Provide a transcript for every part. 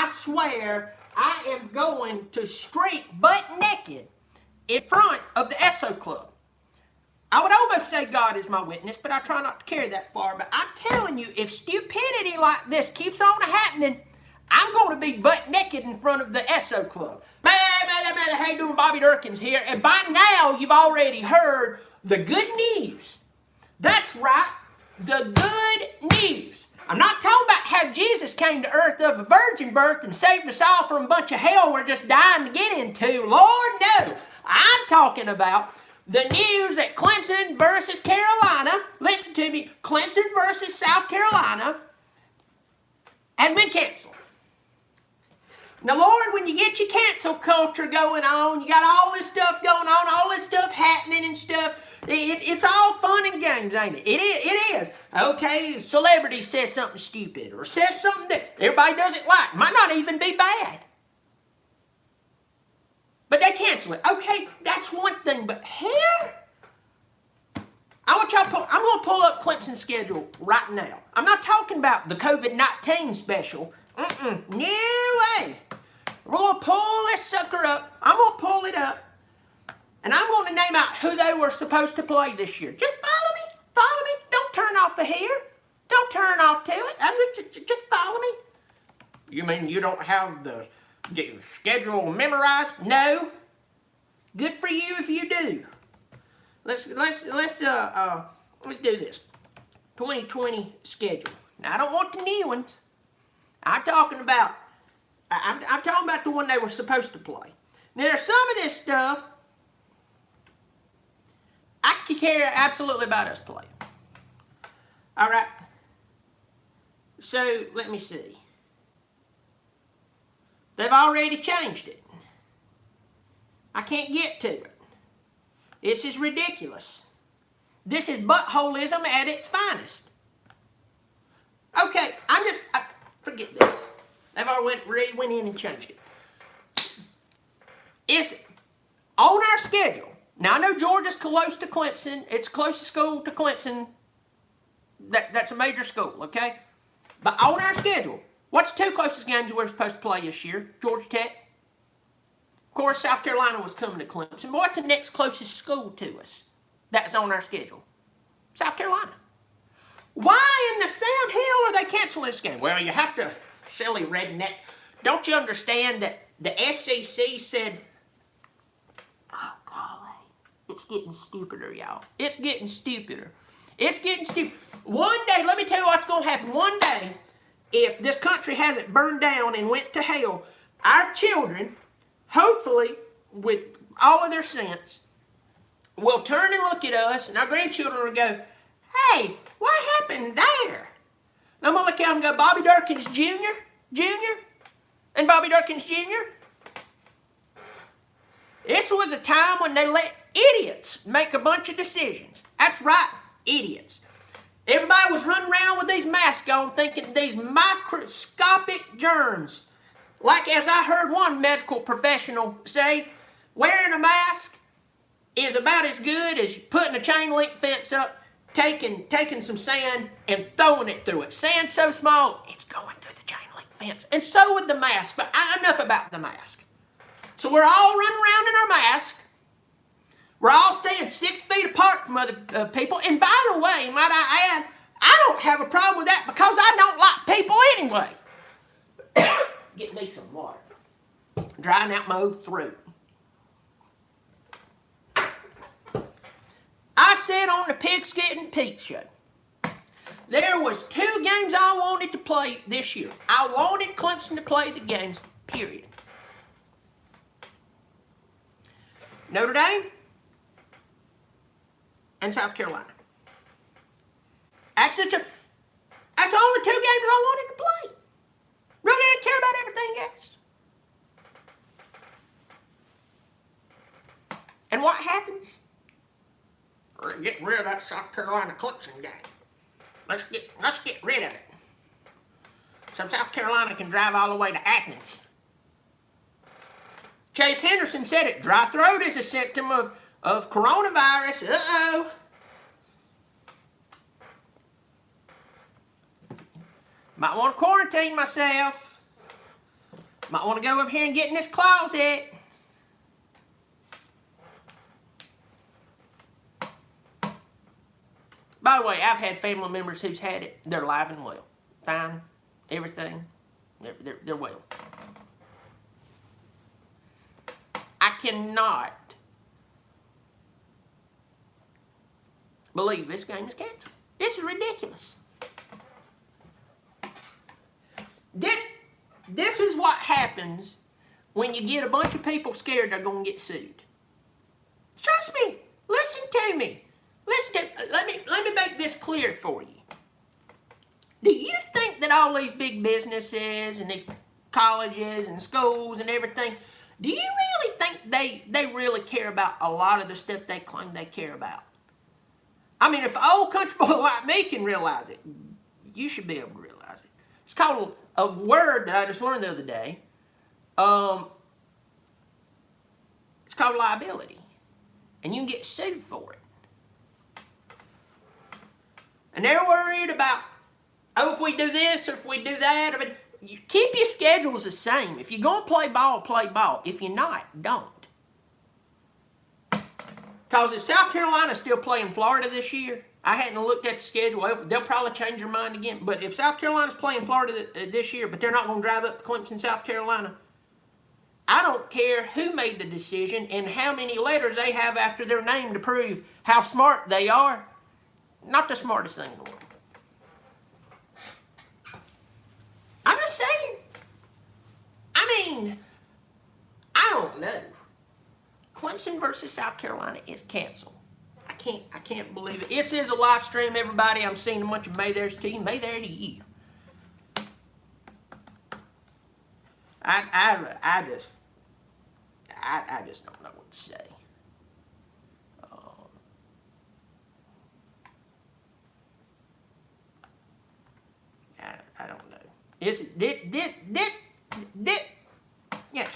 swear I am going to streak butt naked in front of the SO Club. I would almost say God is my witness, but I try not to carry that far. But I'm telling you, if stupidity like this keeps on happening, I'm going to be butt naked in front of the SO Club. How you doing? Bobby Dirkens here. And by now, you've already heard the good news. That's right, the good news. I'm not talking about how Jesus came to earth of a virgin birth and saved us all from a bunch of hell we're just dying to get into. Lord, no. I'm talking about the news that Clemson versus Carolina, listen to me, Clemson versus South Carolina has been canceled. Now, Lord, when you get your cancel culture going on, you got all this stuff going on, all this stuff happening and stuff, it's all fun and games, ain't it? It is. Okay, a celebrity says something stupid or says something that everybody doesn't like. Might not even be bad. But they cancel it. Okay, that's one thing. But here, I want y'all I'm going to pull up Clemson's schedule right now. I'm not talking about the COVID-19 special. No way. We're going to pull this sucker up. I'm going to pull it up. And I'm going to name out who they were supposed to play this year. Just follow me. Follow me. Don't turn off of here. Don't turn off to it. Just follow me. You mean you don't have the schedule memorized? No. Good for you if you do. Let's do this. 2020 schedule. Now, I don't want the new ones. I'm talking about the one they were supposed to play. Now, there's some of this stuff I could care absolutely about us playing. All right. So, let me see. They've already changed it. I can't get to it. This is ridiculous. This is buttholism at its finest. Okay, forget this. They've already went in and changed it. It's on our schedule. Now, I know Georgia's close to Clemson. It's closest school to Clemson. That's a major school, okay? But on our schedule, what's the two closest games we're supposed to play this year? Georgia Tech. Of course, South Carolina was coming to Clemson. But what's the next closest school to us that's on our schedule? South Carolina. Why in the Sam Hill are they canceling this game? Well, you have to, silly redneck. Don't you understand that the SEC said, oh, golly, it's getting stupider, y'all. It's getting stupider. It's getting stupid. One day, let me tell you what's going to happen. One day, if this country hasn't burned down and went to hell, our children, hopefully, with all of their sense, will turn and look at us, and our grandchildren will go, hey, what happened there? And I'm going to look at them and go, Bobby Dirkens Jr., and Bobby Dirkens Jr. This was a time when they let idiots make a bunch of decisions. That's right, idiots. Everybody was running around with these masks on thinking these microscopic germs. Like as I heard one medical professional say, wearing a mask is about as good as putting a chain link fence up, taking some sand and throwing it through it. Sand so small, it's going through the chain link fence. And so with the mask, but enough about the mask. So we're all running around in our mask. We're all staying 6 feet apart from other people. And by the way, might I add, I don't have a problem with that because I don't like people anyway. Get me some water. Drying out my old throat. I said on the Pigskin and Pete show, there was 2 games I wanted to play this year. I wanted Clemson to play the games, period. Notre Dame and South Carolina. That's the only 2 games I wanted to play. Really didn't care about everything else. And what happens? We're getting rid of that South Carolina Clemson game. Let's get rid of it. So South Carolina can drive all the way to Athens. Chase Henderson said it. Dry throat is a symptom of coronavirus. Uh-oh. Might want to quarantine myself. Might want to go over here and get in this closet. By the way, I've had family members who's had it. They're alive and well. Fine. Everything. They're well. I cannot believe this game is canceled. This is ridiculous. This is what happens when you get a bunch of people scared they're going to get sued. Trust me. Listen to me. Let me make this clear for you. Do you think that all these big businesses and these colleges and schools and everything, do you really think they really care about a lot of the stuff they claim they care about? I mean, if an old country boy like me can realize it, you should be able to realize it. It's called a word that I just learned the other day. It's called liability. And you can get sued for it. And they're worried about, oh, if we do this or if we do that. I mean, you keep your schedules the same. If you're going to play ball, play ball. If you're not, don't. Because if South Carolina's still playing Florida this year, I hadn't looked at the schedule. They'll probably change their mind again. But if South Carolina's playing Florida this year, but they're not going to drive up to Clemson, South Carolina, I don't care who made the decision and how many letters they have after their name to prove how smart they are. Not the smartest thing in the world. I'm just saying. I mean, I don't know. Clemson versus South Carolina is canceled. I can't believe it. This is a live stream, everybody. I'm seeing a bunch of May there's to you. May there to you. I just don't know what to say. I don't know. Yeah.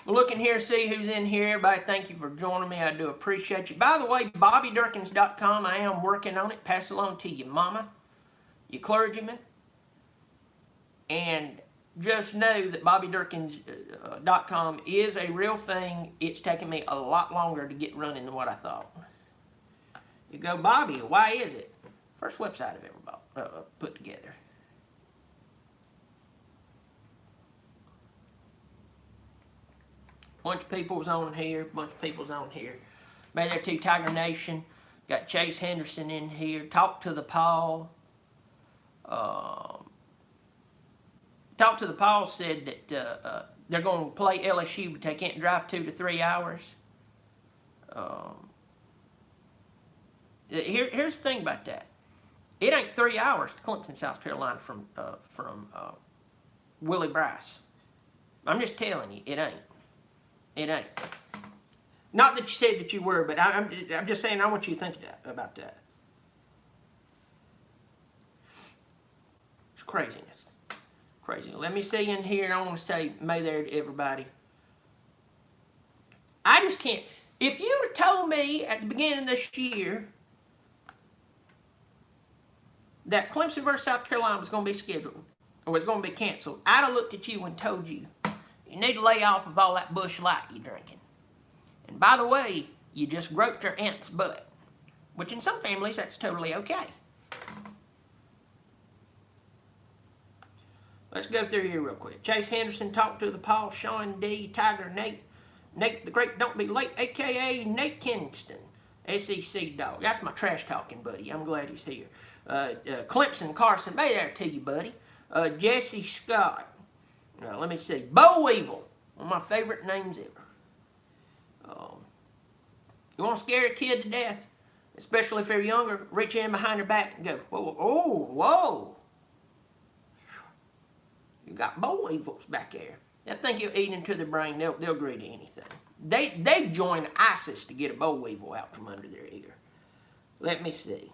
We'll look in here and see who's in here. Everybody, thank you for joining me. I do appreciate you. By the way, BobbyDirkens.com. I am working on it. Pass it along to your mama, your clergyman. And just know that BobbyDirkens.com is a real thing. It's taken me a lot longer to get running than what I thought. You go, Bobby, why is it? First website I've ever put together. Bunch of people's on here. Bay there too, Tiger Nation. Got Chase Henderson in here. Talk to the Paul. Talk to the Paul said that they're going to play LSU, but they can't drive 2 to 3 hours. Here's the thing about that. It ain't 3 hours to Clemson, South Carolina from Willie Bryce. I'm just telling you, it ain't. It ain't. Not that you said that you were, but I'm just saying I want you to think about that. It's craziness. Crazy. Let me see in here. I want to say May there to everybody. I just can't. If you'd have told me at the beginning of this year that Clemson versus South Carolina was going to be scheduled or was going to be canceled, I'd have looked at you and told you, you need to lay off of all that Busch Light you're drinking. And by the way, you just groped your aunt's butt, which in some families that's totally okay. Let's go through here real quick. Chase Henderson, Talk to the Paul, Sean D, Tiger Nate, Nate the Great Don't Be Late, a.k.a. Nate Kingston, SEC Dog. That's my trash talking buddy. I'm glad he's here. Clemson Carson, Bay there to you, buddy. Jesse Scott. Let me see. Bo Weevil, one of my favorite names ever. You want to scare a kid to death, especially if they're younger, reach in behind their back and go, whoa, whoa, whoa. You got Bo Weevils back there. I think you'll eat into their brain. They'll agree to anything. They joined ISIS to get a Bo Weevil out from under their ear. Let me see.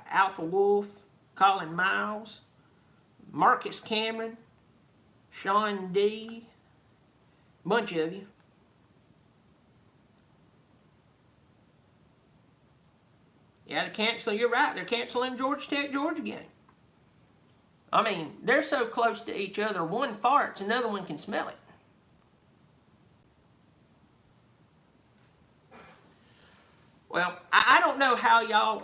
Alpha Wolf, Colin Miles, Marcus Cameron, Sean D, bunch of you. Yeah, they're canceling. You're right. They're canceling Georgia Tech Georgia game. I mean, they're so close to each other. One farts, another one can smell it. Well, I don't know how y'all.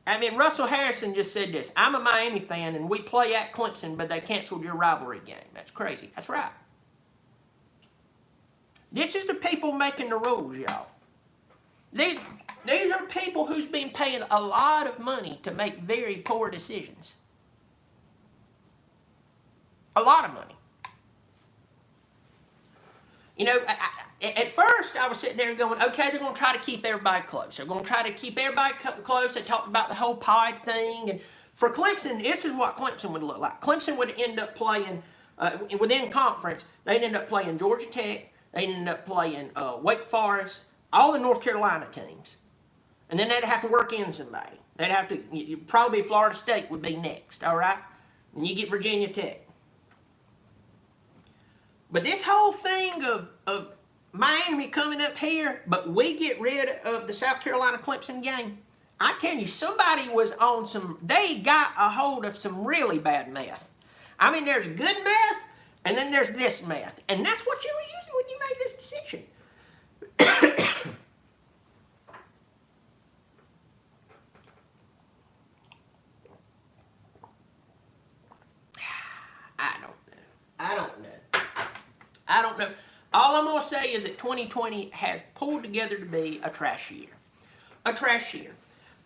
I mean, Russell Harrison just said this. I'm a Miami fan, and we play at Clemson, but they canceled your rivalry game. That's crazy. That's right. This is the people making the rules, y'all. These are people who's been paying a lot of money to make very poor decisions. A lot of money. You know, at first I was sitting there going, okay, they're going to try to keep everybody close. They're going to try to keep everybody close. They talked about the whole pie thing. And for Clemson, this is what Clemson would look like. Clemson would end up playing, within conference, they'd end up playing Georgia Tech. They'd end up playing Wake Forest, all the North Carolina teams. And then they'd have to work in somebody. They'd have to, probably Florida State would be next, all right? And you get Virginia Tech. But this whole thing of Miami coming up here, but we get rid of the South Carolina Clemson game, I tell you, somebody was on some, they got a hold of some really bad meth. I mean, there's good meth, and then there's this meth. And that's what you were using when you made this decision. I don't know. All I'm going to say is that 2020 has pulled together to be a trash year. A trash year.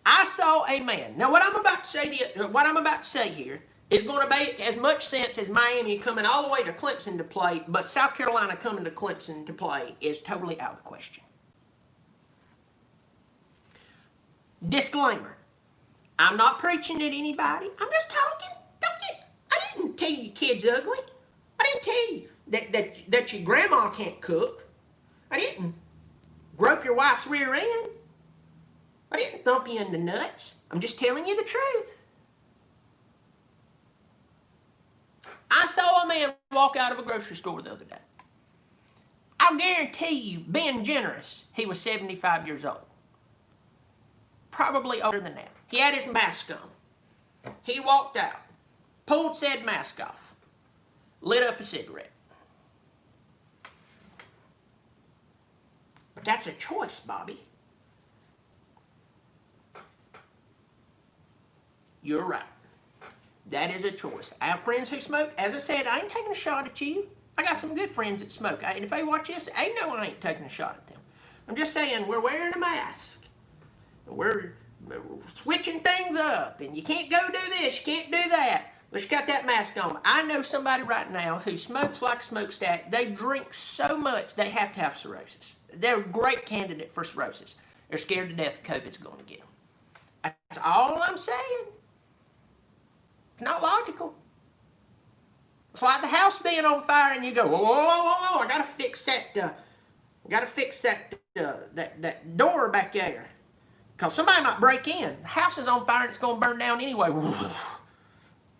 I saw a man. Now, what I'm about to say here is going to make as much sense as Miami coming all the way to Clemson to play, but South Carolina coming to Clemson to play is totally out of the question. Disclaimer. I'm not preaching at anybody. I'm just talking. I didn't tell you kids ugly. I didn't tell you that your grandma can't cook. I didn't grope your wife's rear end. I didn't thump you in the nuts. I'm just telling you the truth. I saw a man walk out of a grocery store the other day. I'll guarantee you, being generous, he was 75 years old. Probably older than that. He had his mask on. He walked out, pulled said mask off, lit up a cigarette. But that's a choice, Bobby. You're right. That is a choice. I have friends who smoke. As I said, I ain't taking a shot at you. I got some good friends that smoke. And if they watch this, they know I ain't taking a shot at them. I'm just saying, we're wearing a mask. We're switching things up. And you can't go do this, you can't do that. Let's got that mask on. I know somebody right now who smokes like a smokestack. They drink so much they have to have cirrhosis. They're a great candidate for cirrhosis. They're scared to death COVID's going to get them. That's all I'm saying. It's not logical. It's like the house being on fire and you go, whoa, I gotta fix that door back there. Because somebody might break in. The house is on fire and it's going to burn down anyway.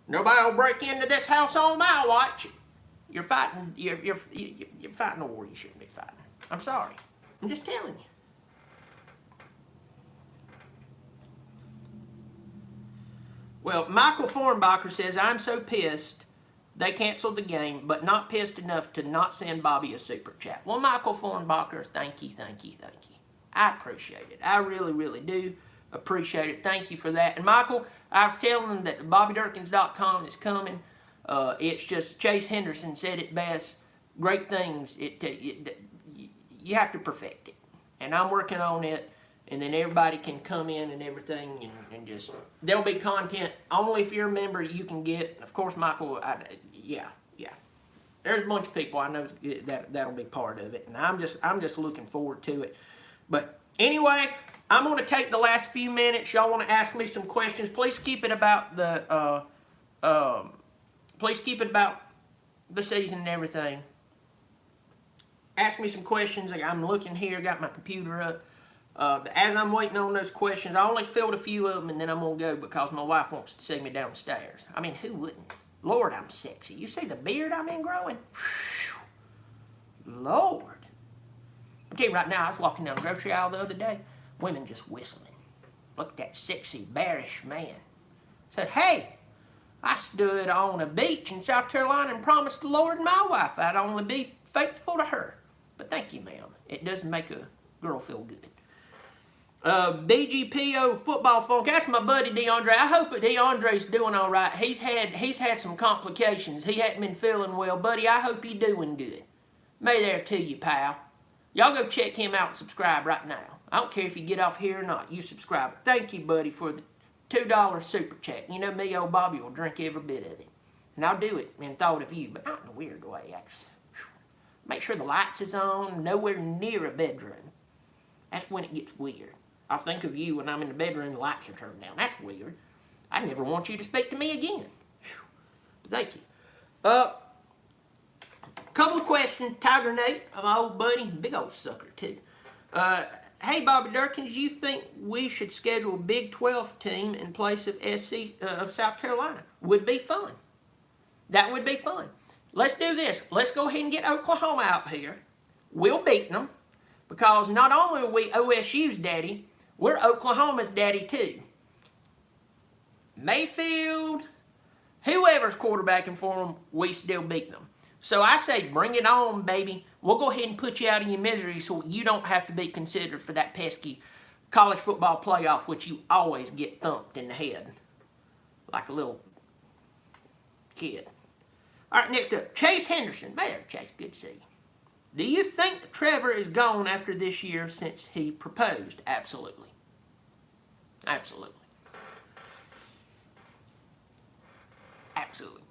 Nobody will break into this house on my watch. You're fighting a war you shouldn't be fighting. I'm sorry. I'm just telling you. Well, Michael Fornbacher says, I'm so pissed they canceled the game, but not pissed enough to not send Bobby a super chat. Well, Michael Fornbacher, thank you. I appreciate it. I really, really do appreciate it. Thank you for that. And Michael, I was telling him that BobbyDirkens.com is coming. It's just Chase Henderson said it best. Great things. You have to perfect it. And I'm working on it. And then everybody can come in and everything and just, there'll be content only if you're a member you can get. Of course, Michael, yeah. There's a bunch of people I know that'll be part of it. And I'm just looking forward to it. But anyway, I'm going to take the last few minutes. Y'all want to ask me some questions. Please keep it about the season and everything. Ask me some questions. I'm looking here, got my computer up. As I'm waiting on those questions, I only filled a few of them and then I'm going to go because my wife wants to see me downstairs. I mean, who wouldn't? Lord, I'm sexy. You see the beard I've been growing? Whew. Lord. I'll tell you right now, I was walking down the grocery aisle the other day, women just whistling. Looked at that sexy, bearish man. Said, hey, I stood on a beach in South Carolina and promised the Lord and my wife I'd only be faithful to her. But thank you, ma'am. It doesn't make a girl feel good. BGPO football funk. That's my buddy DeAndre. I hope that DeAndre's doing all right. He's had some complications. He hadn't been feeling well, buddy. I hope you're doing good. May there to you, pal. Y'all go check him out and subscribe right now. I don't care if you get off here or not. You subscribe. Thank you, buddy, for the $2 super chat. You know me, Ole Bobby will drink every bit of it. And I'll do it in thought of you, but not in a weird way. I just make sure the lights is on, nowhere near a bedroom. That's when it gets weird. I'll think of you when I'm in the bedroom and the lights are turned down. That's weird. I never want you to speak to me again. But thank you. Couple of questions. Tiger Nate, my old buddy, big old sucker too. Hey, Bobby Dirkens, you think we should schedule a Big 12 team in place of of South Carolina? Would be fun. That would be fun. Let's do this. Let's go ahead and get Oklahoma out here. We'll beat them because not only are we OSU's daddy, we're Oklahoma's daddy too. Mayfield, whoever's quarterbacking for them, we still beat them. So I say, bring it on, baby. We'll go ahead and put you out of your misery so you don't have to be considered for that pesky college football playoff, which you always get thumped in the head like a little kid. All right, next up, Chase Henderson. There, Chase, good to see you. Do you think that Trevor is gone after this year since he proposed? Absolutely. Absolutely. Absolutely.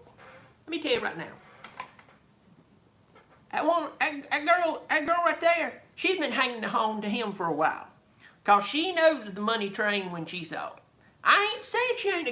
Let me tell you right now. That girl right there, she's been hanging on to him for a while. Because she knows the money train when she saw it. I ain't saying she ain't a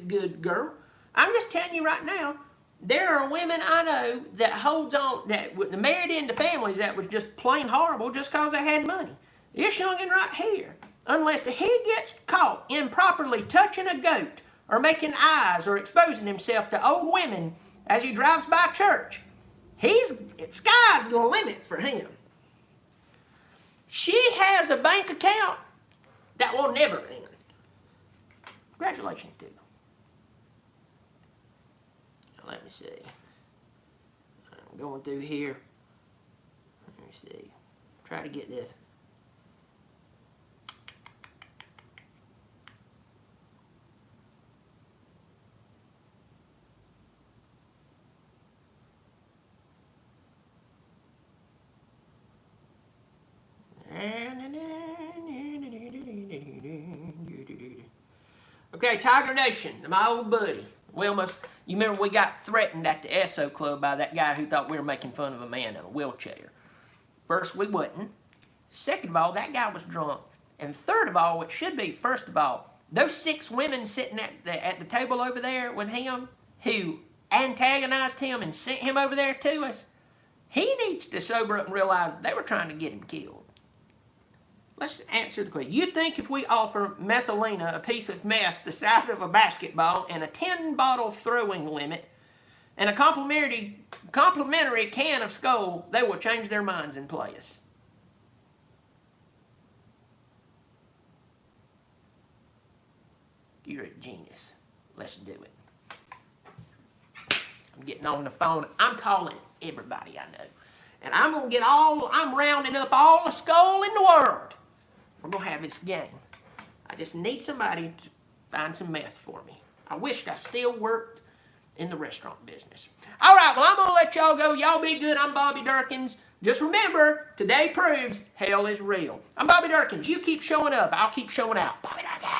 good girl. I'm just telling you right now, there are women I know that holds on, that married into families that was just plain horrible just because they had money. This youngin' right here, unless he gets caught improperly touching a goat or making eyes or exposing himself to old women as he drives by church, sky's the limit for him. She has a bank account that will never end. Congratulations to her. Now let me see. I'm going through here. Let me see. Try to get this. Okay, Tiger Nation, my old buddy. Wilma, you remember we got threatened at the SO Club by that guy who thought we were making fun of a man in a wheelchair. First, we wasn't. Second of all, that guy was drunk. And third of all, it should be, first of all, those 6 women sitting at the table over there with him who antagonized him and sent him over there to us, he needs to sober up and realize they were trying to get him killed. Let's answer the question. You think if we offer Methelina a piece of meth the size of a basketball and a 10-bottle throwing limit and a complimentary can of Skull, they will change their minds and play us? You're a genius. Let's do it. I'm getting on the phone. I'm calling everybody I know. And I'm rounding up all the Skull in the world. We're going to have this game. I just need somebody to find some meth for me. I wished I still worked in the restaurant business. All right, well, I'm going to let y'all go. Y'all be good. I'm Bobby Dirkens. Just remember, today proves hell is real. I'm Bobby Dirkens. You keep showing up. I'll keep showing out. Bobby Dirkens.